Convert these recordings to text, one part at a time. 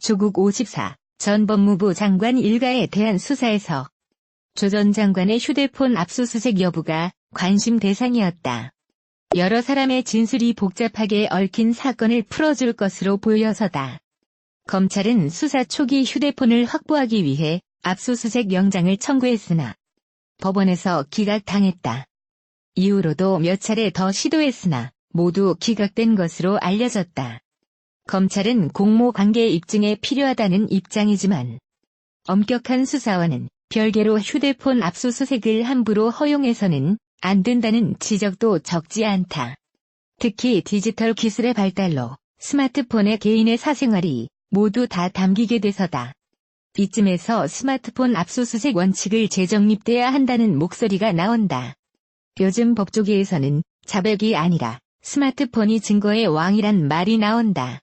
조국 54 전 법무부 장관 일가에 대한 수사에서 조 전 장관의 휴대폰 압수수색 여부가 관심 대상이었다. 여러 사람의 진술이 복잡하게 얽힌 사건을 풀어줄 것으로 보여서다. 검찰은 수사 초기 휴대폰을 확보하기 위해 압수수색 영장을 청구했으나 법원에서 기각당했다. 이후로도 몇 차례 더 시도했으나 모두 기각된 것으로 알려졌다. 검찰은 공모관계 입증에 필요하다는 입장이지만 엄격한 수사와는 별개로 휴대폰 압수수색을 함부로 허용해서는 안 된다는 지적도 적지 않다. 특히 디지털 기술의 발달로 스마트폰에 개인의 사생활이 모두 다 담기게 돼서다. 이쯤에서 스마트폰 압수수색 원칙을 재정립돼야 한다는 목소리가 나온다. 요즘 법조계에서는 자백이 아니라 스마트폰이 증거의 왕이란 말이 나온다.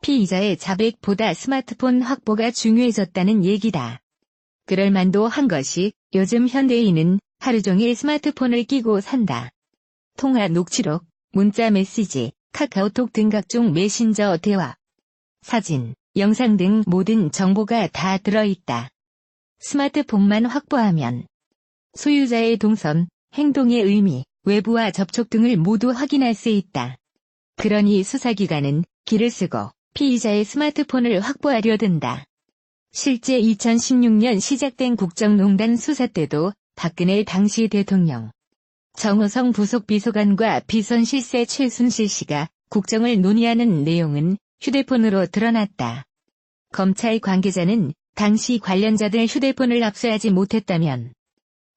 피의자의 자백보다 스마트폰 확보가 중요해졌다는 얘기다. 그럴만도 한 것이 요즘 현대인은 하루 종일 스마트폰을 끼고 산다. 통화 녹취록, 문자 메시지, 카카오톡 등 각종 메신저 대화, 사진, 영상 등 모든 정보가 다 들어있다. 스마트폰만 확보하면 소유자의 동선, 행동의 의미, 외부와 접촉 등을 모두 확인할 수 있다. 그러니 수사기관은 기를 쓰고 피의자의 스마트폰을 확보하려 든다. 실제 2016년 시작된 국정농단 수사 때도 박근혜 당시 대통령, 정호성 부속비서관과 비선실세 최순실 씨가 국정을 논의하는 내용은 휴대폰으로 드러났다. 검찰 관계자는 당시 관련자들 휴대폰을 압수하지 못했다면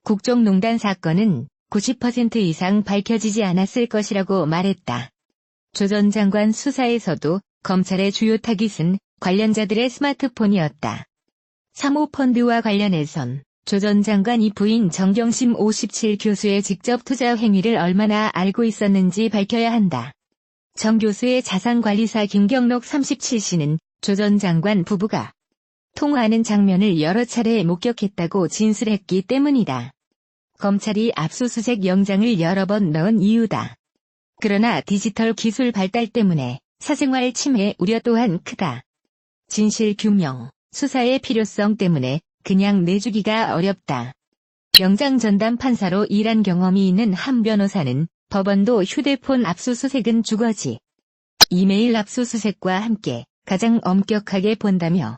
국정농단 사건은 90% 이상 밝혀지지 않았을 것이라고 말했다. 조 전 장관 수사에서도 검찰의 주요 타깃은 관련자들의 스마트폰이었다. 사모펀드와 관련해선 조 전 장관이 부인 정경심 57 교수의 직접 투자 행위를 얼마나 알고 있었는지 밝혀야 한다. 정 교수의 자산관리사 김경록 37씨는 조 전 장관 부부가 통화하는 장면을 여러 차례 목격했다고 진술했기 때문이다. 검찰이 압수수색 영장을 여러 번 넣은 이유다. 그러나 디지털 기술 발달 때문에 사생활 침해 우려 또한 크다. 진실 규명, 수사의 필요성 때문에 그냥 내주기가 어렵다. 영장 전담 판사로 일한 경험이 있는 한 변호사는 법원도 휴대폰 압수수색은 주거지 이메일 압수수색과 함께 가장 엄격하게 본다며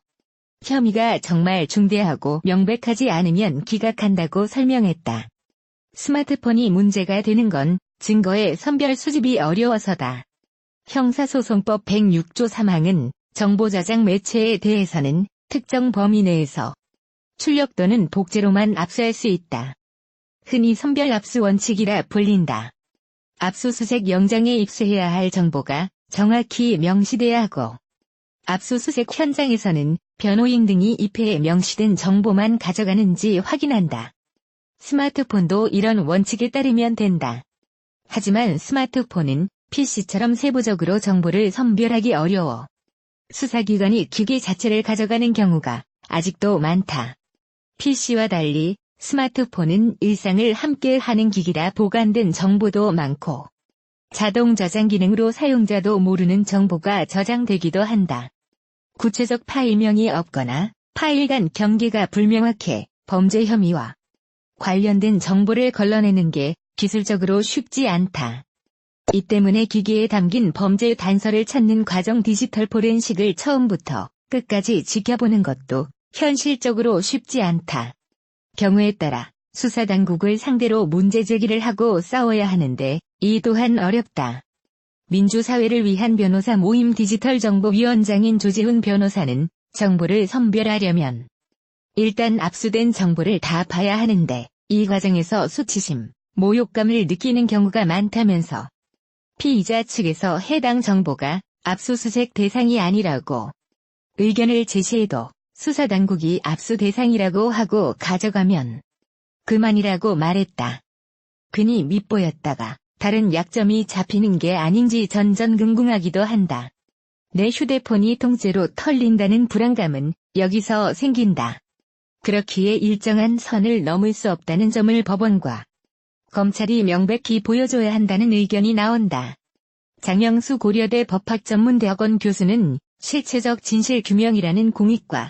혐의가 정말 중대하고 명백하지 않으면 기각한다고 설명했다. 스마트폰이 문제가 되는 건 증거의 선별 수집이 어려워서다. 형사소송법 106조 3항은 정보저장 매체에 대해서는 특정 범위 내에서 출력 또는 복제로만 압수할 수 있다. 흔히 선별 압수 원칙이라 불린다. 압수수색 영장에 입수해야 할 정보가 정확히 명시돼야 하고 압수수색 현장에서는 변호인 등이 입회에 명시된 정보만 가져가는지 확인한다. 스마트폰도 이런 원칙에 따르면 된다. 하지만 스마트폰은 PC처럼 세부적으로 정보를 선별하기 어려워 수사기관이 기기 자체를 가져가는 경우가 아직도 많다. PC와 달리 스마트폰은 일상을 함께 하는 기기라 보관된 정보도 많고 자동 저장 기능으로 사용자도 모르는 정보가 저장되기도 한다. 구체적 파일명이 없거나 파일 간 경계가 불명확해 범죄 혐의와 관련된 정보를 걸러내는 게 기술적으로 쉽지 않다. 이 때문에 기기에 담긴 범죄 단서를 찾는 과정 디지털 포렌식을 처음부터 끝까지 지켜보는 것도 현실적으로 쉽지 않다. 경우에 따라 수사당국을 상대로 문제 제기를 하고 싸워야 하는데 이 또한 어렵다. 민주사회를 위한 변호사 모임 디지털정보위원장인 조지훈 변호사는 정보를 선별하려면 일단 압수된 정보를 다 봐야 하는데 이 과정에서 수치심, 모욕감을 느끼는 경우가 많다면서 피의자 측에서 해당 정보가 압수수색 대상이 아니라고 의견을 제시해도 수사당국이 압수 대상이라고 하고 가져가면 그만이라고 말했다. 괜히 밉보였다가 다른 약점이 잡히는 게 아닌지 전전긍긍하기도 한다. 내 휴대폰이 통째로 털린다는 불안감은 여기서 생긴다. 그렇기에 일정한 선을 넘을 수 없다는 점을 법원과 검찰이 명백히 보여줘야 한다는 의견이 나온다. 장영수 고려대 법학전문대학원 교수는 실체적 진실 규명이라는 공익과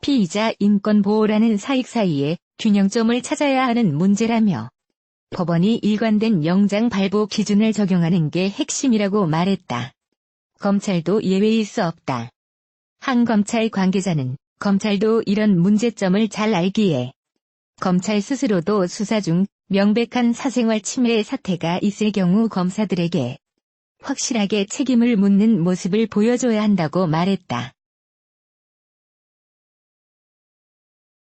피의자 인권 보호라는 사익 사이에 균형점을 찾아야 하는 문제라며 법원이 일관된 영장 발부 기준을 적용하는 게 핵심이라고 말했다. 검찰도 예외일 수 없다. 한 검찰 관계자는 검찰도 이런 문제점을 잘 알기에 검찰 스스로도 수사 중 명백한 사생활 침해 사태가 있을 경우 검사들에게 확실하게 책임을 묻는 모습을 보여줘야 한다고 말했다.